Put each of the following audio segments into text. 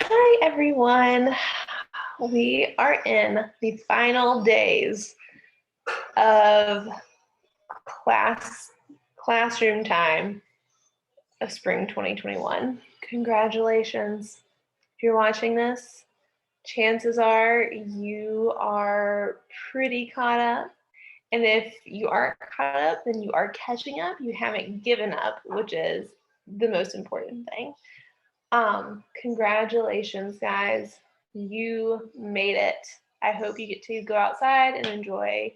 Hi, everyone. We are in the final days of classroom time of spring 2021. Congratulations. If you're watching this, chances are you are pretty caught up. And if you aren't caught up, then you are catching up. You haven't given up, which is the most important thing. Congratulations, guys. You made it. I hope you get to go outside and enjoy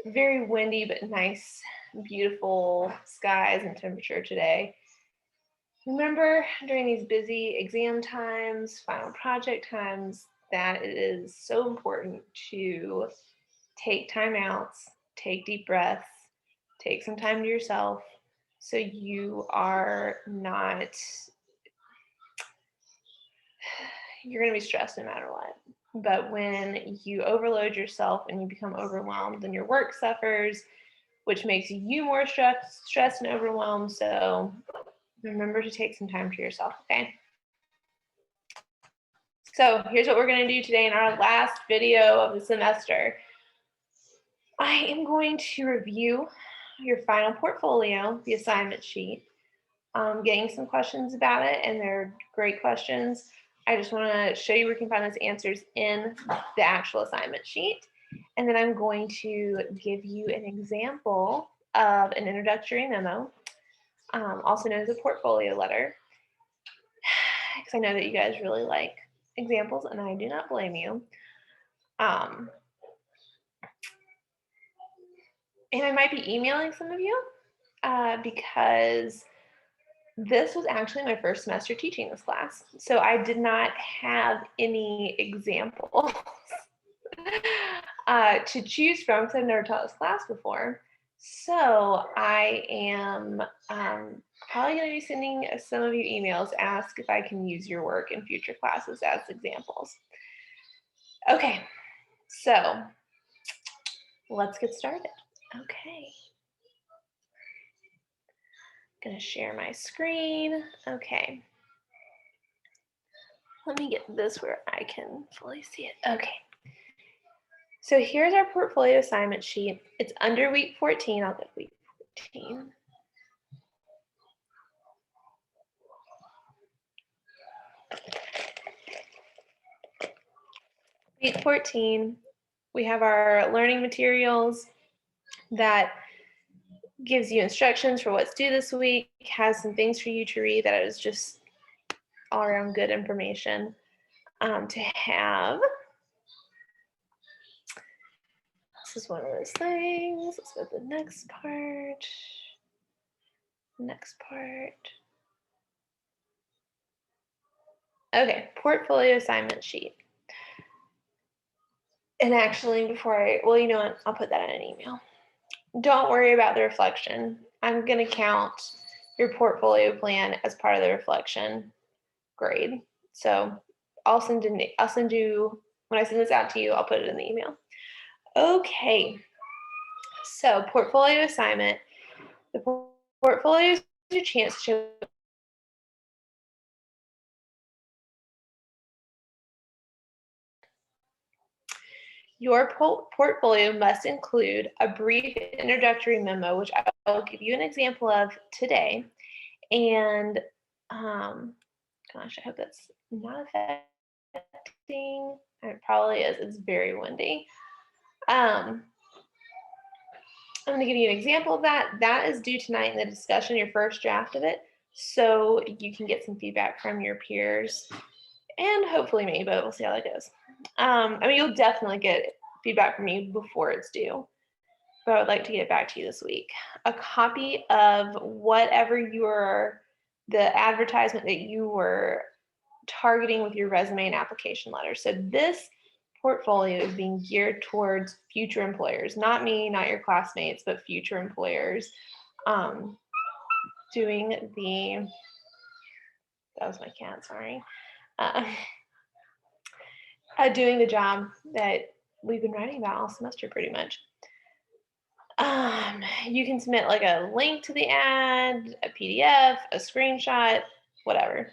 very windy but nice, beautiful skies and temperature today. Remember, during these busy exam times, final project times, that it is so important to take time outs, take deep breaths, take some time to yourself so you are not you're going to be stressed no matter what. But when you overload yourself and you become overwhelmed, then your work suffers, which makes you more stressed and overwhelmed. So remember to take some time for yourself, okay? So here's what we're going to do today in our last video of the semester. I am going to review your final portfolio, the assignment sheet, getting some questions about it, and they're great questions. I just want to show you where you can find those answers in the actual assignment sheet. And then I'm going to give you an example of an introductory memo, also known as a portfolio letter, because I know that you guys really like examples, and I do not blame you. And I might be emailing some of you because this was actually my first semester teaching this class, so I did not have any examples to choose from because I've never taught this class before. So I am probably going to be sending some of you emails, ask if I can use your work in future classes as examples. Okay, so let's get started. Okay. I'm going to share my screen. Okay. Let me get this where I can fully see it. Okay. So here's our portfolio assignment sheet. It's under week 14. I'll get week 14. Week 14, we have our learning materials that gives you instructions for what's due this week, has some things for you to read that is just all around good information to have. This is one of those things. Let's go to the next part. Next part. Okay, portfolio assignment sheet. And actually, well, you know what? I'll put that in an email. Don't worry about the reflection. I'm going to count your portfolio plan as part of the reflection grade. So I'll send you, when I send this out to you, I'll put it in the email. Okay, so portfolio assignment. The portfolio is your chance to show your portfolio must include a brief introductory memo, which I will give you an example of today. And gosh, I hope that's not affecting. It probably is. It's very windy. I'm going to give you an example of that. That is due tonight in the discussion, your first draft of it, so you can get some feedback from your peers and hopefully me, but we'll see how that goes. I mean, you'll definitely get feedback from me before it's due, but I would like to get it back to you this week. A copy of whatever the advertisement that you were targeting with your resume and application letter. So this portfolio is being geared towards future employers, not me, not your classmates, but future employers. Doing that was my cat, sorry. Doing the job that we've been writing about all semester pretty much. You can submit like a link to the ad, a PDF, a screenshot, whatever.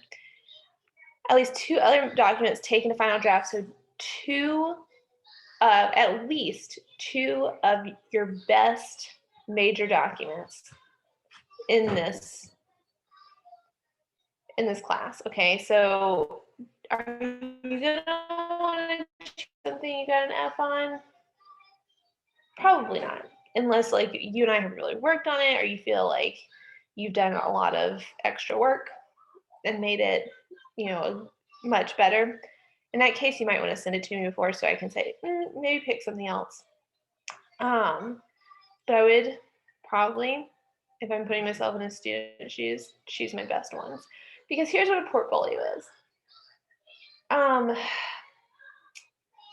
at least 2 other documents taken to final draft. So at least 2 of your best major documents in this class. Okay, so are you gonna want to choose something you got an F on? Probably not, unless like you and I have really worked on it, or you feel like you've done a lot of extra work and made it, much better. In that case, you might want to send it to me before so I can say, maybe pick something else. But I would probably, if I'm putting myself in a student shoes, choose my best ones. Because here's what a portfolio is.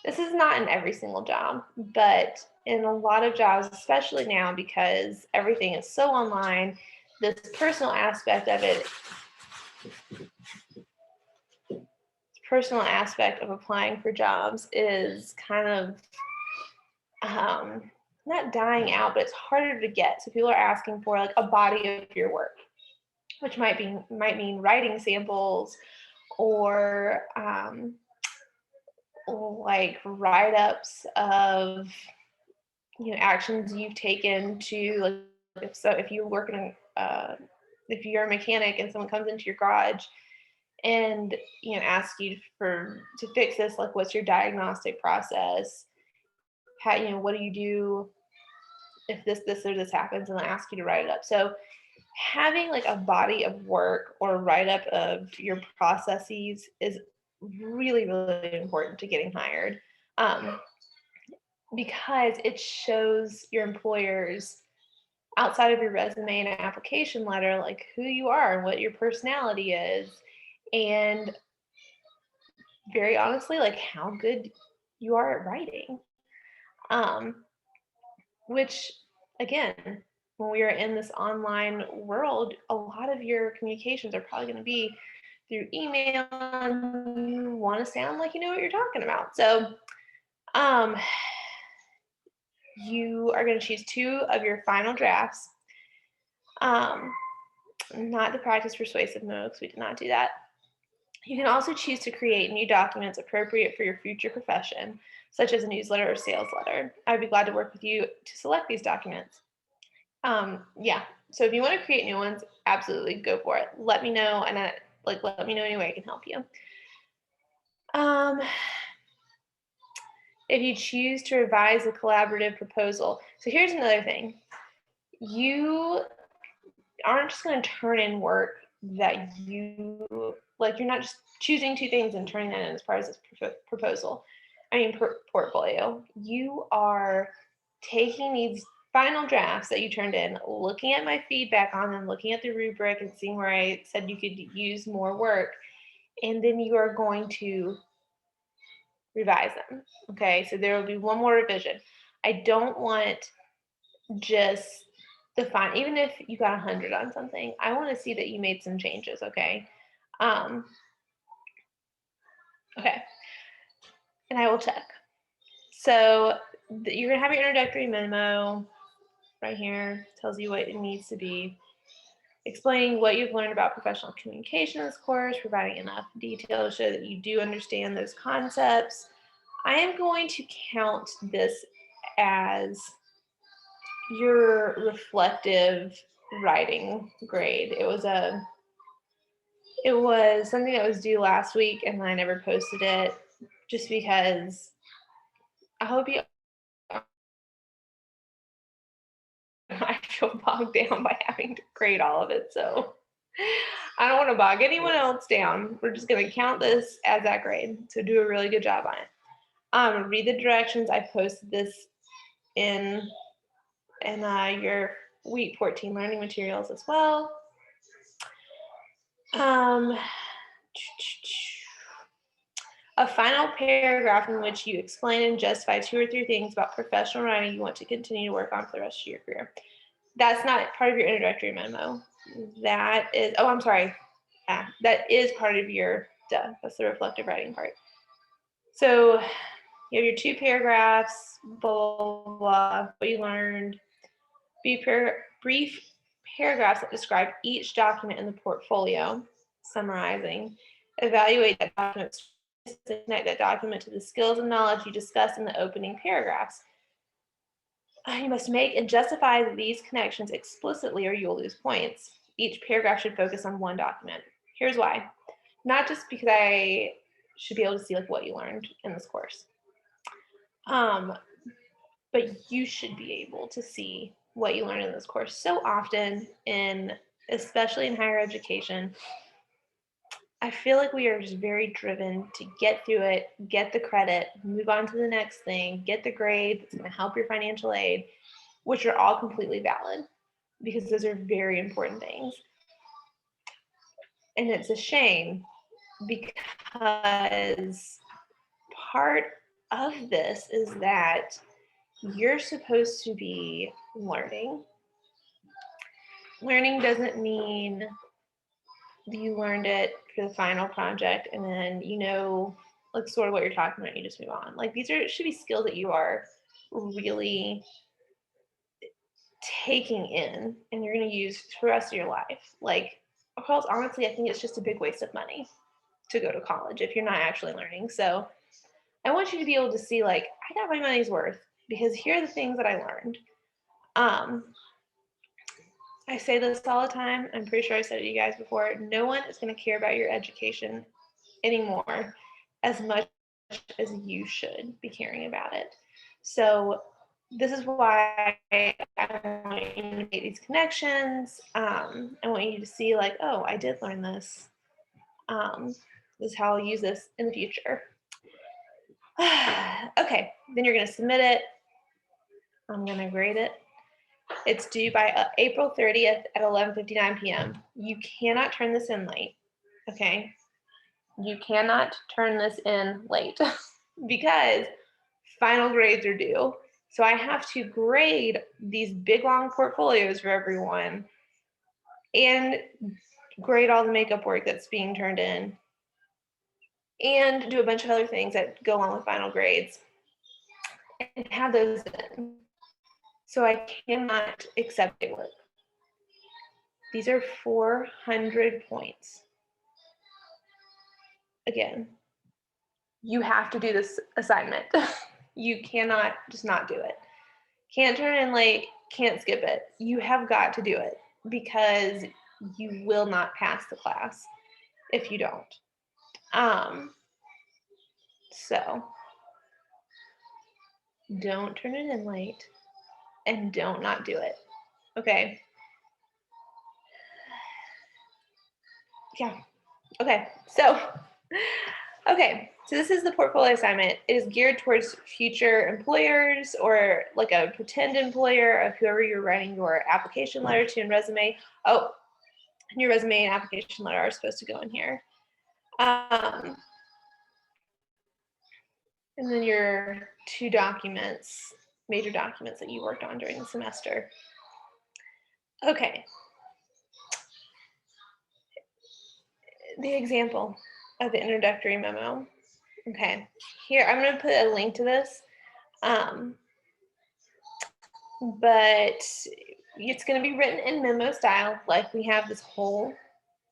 This is not in every single job, but in a lot of jobs, especially now because everything is so online, this personal aspect of it, personal aspect of applying for jobs is kind of not dying out, but it's harder to get. So people are asking for like a body of your work, which might mean writing samples or like write-ups of actions you've taken to, like, if you work in if you're a mechanic and someone comes into your garage and ask you to fix this, like what's your diagnostic process, how what do you do if this or this happens, and they'll ask you to write it up. So having like a body of work or write-up of your processes is really, really important to getting hired, because it shows your employers outside of your resume and application letter, like who you are and what your personality is, and very honestly, like how good you are at writing. Which, again, when we are in this online world, a lot of your communications are probably going to be through email, and you want to sound like you know what you're talking about. So you are going to choose 2 of your final drafts. Not the practice persuasive mode, because we did not do that. You can also choose to create new documents appropriate for your future profession, such as a newsletter or sales letter. I'd be glad to work with you to select these documents. Yeah, so if you want to create new ones, absolutely go for it. Let me know, and let me know any way I can help you. If you choose to revise a collaborative proposal, so here's another thing. You aren't just going to turn in work that you're not just choosing 2 things and turning that in as part of this proposal. Portfolio. You are taking these final drafts that you turned in, looking at my feedback on them, looking at the rubric and seeing where I said you could use more work, and then you are going to revise them. Okay, so there will be one more revision. I don't want just the fine, even if you got 100 on something, I want to see that you made some changes. Okay. Okay. And I will check. So you're gonna have your introductory memo right here. Tells you what it needs to be. Explaining what you've learned about professional communication in this course, providing enough detail to show that you do understand those concepts. I am going to count this as your reflective writing grade. It was something that was due last week, and I never posted it just because I hope you I feel bogged down by having to grade all of it. So I don't want to bog anyone else down. We're just going to count this as that grade. So do a really good job on it. Read the directions. I posted this in your week 14 learning materials as well. A final paragraph in which you explain and justify 2 or 3 things about professional writing you want to continue to work on for the rest of your career. That's not part of your introductory memo. That is, I'm sorry. That is part of your, that's the reflective writing part. So you have your 2 paragraphs, blah, blah, blah, what you learned, brief paragraphs that describe each document in the portfolio, summarizing, Evaluate that document, connect that document to the skills and knowledge you discussed in the opening paragraphs. You must make and justify these connections explicitly or you'll lose points. Each paragraph should focus on one document. Here's why. Not just because I should be able to see like what you learned in this course, but you should be able to see what you learned in this course. So often especially in higher education, I feel like we are just very driven to get through it, get the credit, move on to the next thing, get the grade that's going to help your financial aid, which are all completely valid because those are very important things. And it's a shame because part of this is that you're supposed to be learning. Learning doesn't mean you learned it for the final project and then like sort of what you're talking about, you just move on. Like these should be skills that you are really taking in and you're going to use for the rest of your life. Like, because honestly, I think it's just a big waste of money to go to college if you're not actually learning. So I want you to be able to see like, I got my money's worth because here are the things that I learned. I say this all the time. I'm pretty sure I said it to you guys before. No one is going to care about your education anymore as much as you should be caring about it. So this is why I want you to make these connections. I want you to see like, oh, I did learn this. This is how I'll use this in the future. Okay, then you're going to submit it. I'm going to grade it. It's due by April 30th at 11:59 p.m. You cannot turn this in late, okay? You cannot turn this in late because final grades are due. So I have to grade these big long portfolios for everyone and grade all the makeup work that's being turned in and do a bunch of other things that go on with final grades and have those in. So I cannot accept it work. These are 400 points. Again, you have to do this assignment. You cannot just not do it. Can't turn in late, can't skip it. You have got to do it because you will not pass the class if you don't. So don't turn it in late and don't not do it. Okay. Yeah. Okay. So this is the portfolio assignment. It is geared towards future employers or like a pretend employer of whoever you're writing your application letter to and resume. Oh, and your resume and application letter are supposed to go in here. And then your 2 documents, major documents that you worked on during the semester. Okay. The example of the introductory memo. Okay, here I'm going to put a link to this, but it's going to be written in memo style like we have this whole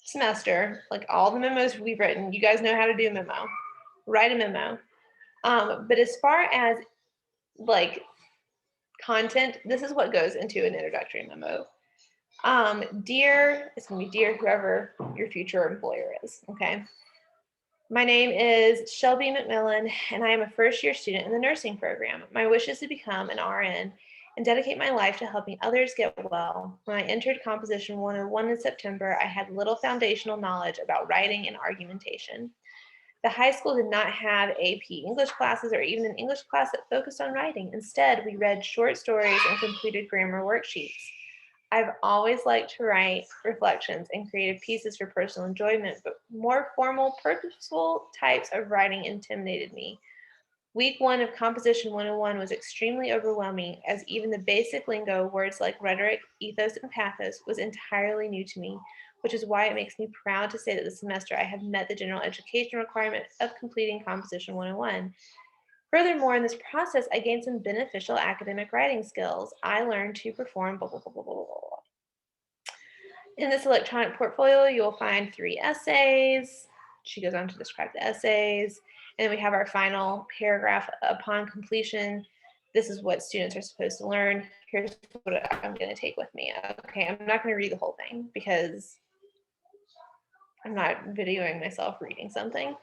semester, like all the memos we've written. You guys know how to do a memo, write a memo. But as far as like content, this is what goes into an introductory memo. Dear, it's going to be dear whoever your future employer is, okay? My name is Shelby McMillan, and I am a first-year student in the nursing program. My wish is to become an RN and dedicate my life to helping others get well. When I entered Composition 101 in September, I had little foundational knowledge about writing and argumentation. The high school did not have AP English classes or even an English class that focused on writing. Instead, we read short stories and completed grammar worksheets. I've always liked to write reflections and creative pieces for personal enjoyment, but more formal, purposeful types of writing intimidated me. Week 1 of Composition 101 was extremely overwhelming, as even the basic lingo, words like rhetoric, ethos, and pathos, was entirely new to me, which is why it makes me proud to say that this semester I have met the general education requirement of completing Composition 101. Furthermore, in this process, I gained some beneficial academic writing skills. I learned to perform blah, blah, blah, blah, blah, blah. In this electronic portfolio, you will find 3 essays, she goes on to describe the essays. And then we have our final paragraph. Upon completion, this is what students are supposed to learn. Here's what I'm going to take with me. Okay, I'm not going to read the whole thing because I'm not videoing myself reading something.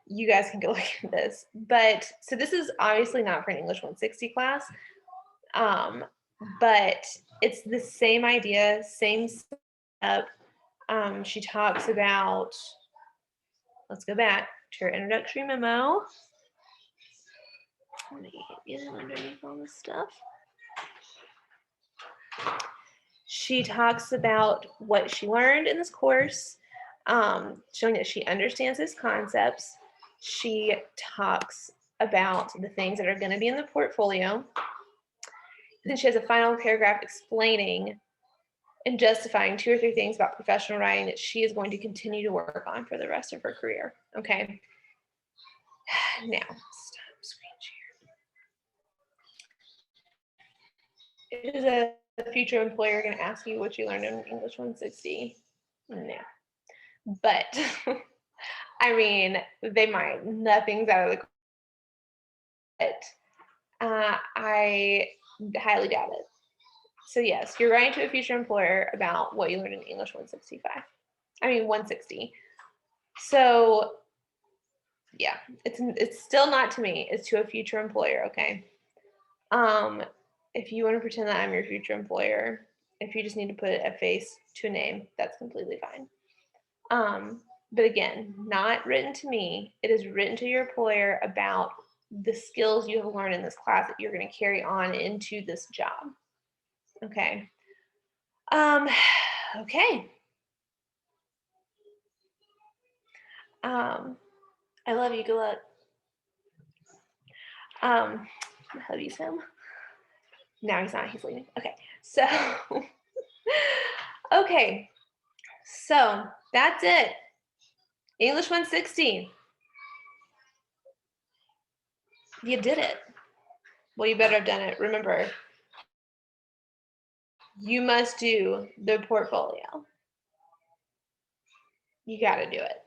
You guys can go look at this. But so this is obviously not for an English 160 class, but it's the same idea, same setup. She talks about, let's go back to her introductory memo. Let me get underneath all this stuff. She talks about what she learned in this course, showing that she understands these concepts. She talks about the things that are going to be in the portfolio. Then she has a final paragraph explaining and justifying 2 or 3 things about professional writing that she is going to continue to work on for the rest of her career. Okay. Now, stop screen share. Is a future employer going to ask you what you learned in English 160? No. But, I mean, they might. Nothing's out of the but I highly doubt it. So yes, you're writing to a future employer about what you learned in English 160. So yeah, it's still not to me, it's to a future employer, okay? If you want to pretend that I'm your future employer, if you just need to put a face to a name, that's completely fine. But again, not written to me. It is written to your employer about the skills you have learned in this class that you're going to carry on into this job. Okay. Okay. I love you. Good luck. My hubby's home. Now he's not. He's leaving. Okay. So, okay. So that's it. English 160. You did it. Well, you better have done it. Remember, you must do the portfolio. You got to do it.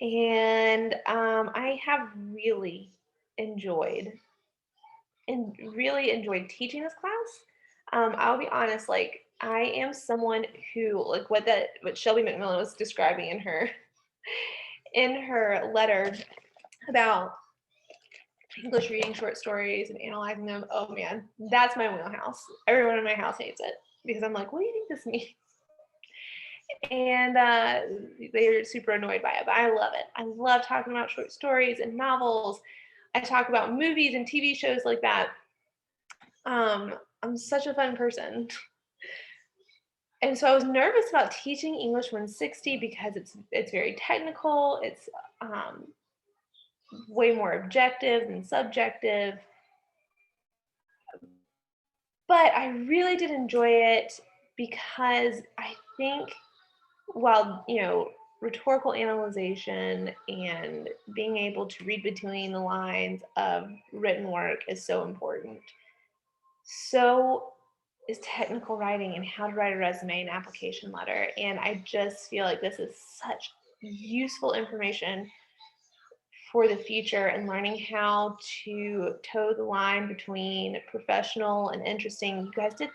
And I have really enjoyed teaching this class. I'll be honest, like I am someone who, like what Shelby McMillan was describing in her letter about English reading short stories and analyzing them. Oh man, that's my wheelhouse. Everyone in my house hates it because I'm like, what do you think this means? And they're super annoyed by it, but I love it. I love talking about short stories and novels. I talk about movies and TV shows like that. I'm such a fun person. And so I was nervous about teaching English 160 because it's very technical. It's way more objective than subjective. But I really did enjoy it because I think while, rhetorical analyzation and being able to read between the lines of written work is so important, so is technical writing and how to write a resume and application letter. And I just feel like this is such useful information for the future and learning how to toe the line between professional and interesting. You guys did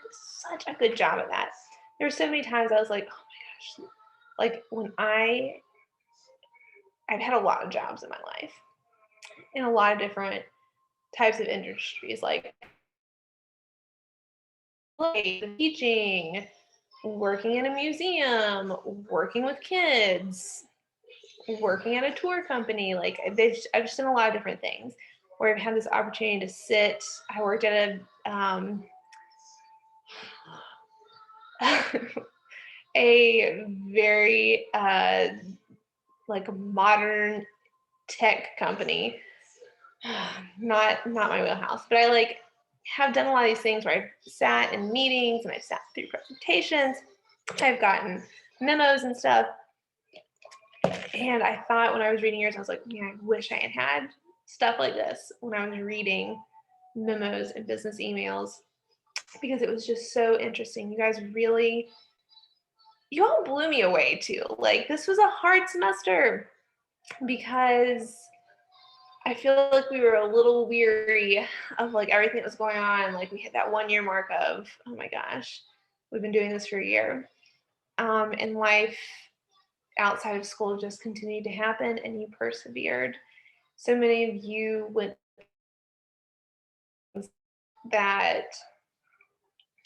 such a good job at that. There were so many times I was like, oh my gosh, like when I've had a lot of jobs in my life in a lot of different types of industries, like teaching, working in a museum, working with kids, working at a tour company. Like I've just done a lot of different things where I've had this opportunity to sit. I worked at a very like modern tech company. Not my wheelhouse, but I have done a lot of these things where I've sat in meetings and I've sat through presentations. I've gotten memos and stuff. And I thought when I was reading yours, I was like, man, I wish I had had stuff like this when I was reading memos and business emails because it was just so interesting. You all blew me away too. Like this was a hard semester. because I feel like we were a little weary of like everything that was going on. Like we hit that 1 year mark of, oh my gosh, we've been doing this for a year. And life outside of school just continued to happen and you persevered. So many of you went that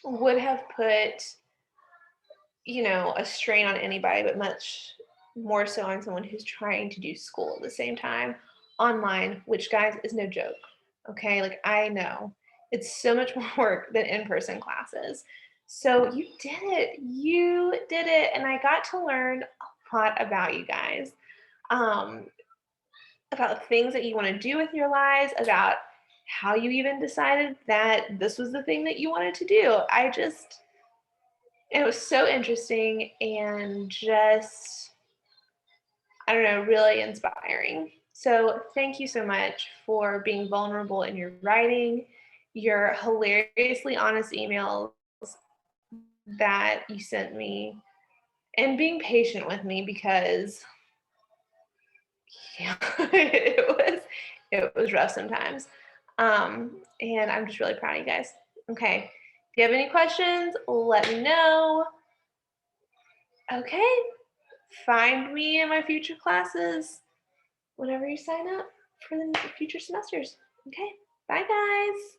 would have put, a strain on anybody, but much more so on someone who's trying to do school at the same time online, which, guys, is no joke. Okay, like I know it's so much more work than in-person classes. So you did it. You did it. And I got to learn a lot about you guys, um, about things that you want to do with your lives, about how you even decided that this was the thing that you wanted to do. It was so interesting and just, I don't know, really inspiring. So thank you so much for being vulnerable in your writing, your hilariously honest emails that you sent me, and being patient with me because yeah, it was rough sometimes. And I'm just really proud of you guys. Okay. If you have any questions, let me know. Okay. Find me in my future classes whenever you sign up for the future semesters. Okay. Bye, guys.